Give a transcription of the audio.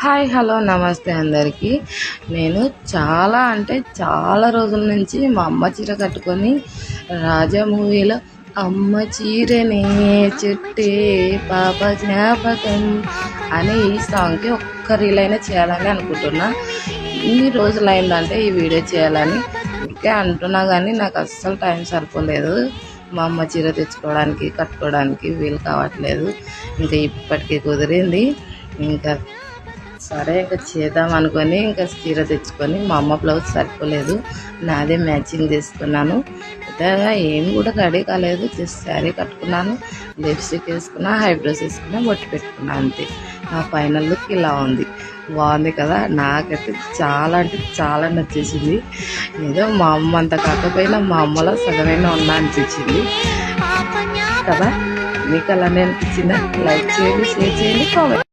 Hi hello నమస్తే అందరికీ. నేను చాలా అంటే చాలా రోజుల నుంచి మా అమ్మ చీర కట్టుకొని రాజా మూవీలో అమ్మ చీరనే చుట్టే పాప జ్ఞాపకం అని ఈ సాంగ్కి ఒక్క రీలైనా చేయాలని అనుకుంటున్నా. ఇన్ని రోజులైందంటే ఈ వీడియో చేయాలని ఇంకే అంటున్నా కానీ నాకు అస్సలు టైం సరిపోలేదు. మా అమ్మ చీర తెచ్చుకోవడానికి కట్టుకోవడానికి వీలు కావట్లేదు. ఇంకా ఇప్పటికీ కుదిరింది. ఇంకా సరే ఇంకా చేద్దాం అనుకొని ఇంకా చీర తెచ్చుకొని మా అమ్మ బ్లౌజ్ సరిపోలేదు, నాదే మ్యాచింగ్ తీసుకున్నాను. పెద్దగా ఏం కూడా రెడీ కాలేదు, జస్ట్ శారీ కట్టుకున్నాను, లిప్స్టిక్ వేసుకున్నా, ఐబ్రోస్ వేసుకున్నా, బొట్టు పెట్టుకున్నా, అంతే. నా ఫైనల్ లుక్ ఇలా ఉంది. బాగుంది కదా, నాకైతే చాలా అంటే చాలా నచ్చేసింది. ఏదో మా అమ్మ అంత కాకపోయినా మా అమ్మలో సగమైనా ఉన్నా అనిపించింది కదా. మీకు అలానే అనిపించిందా? లైక్ చేయండి, షేర్ చేయండి, కామెంట్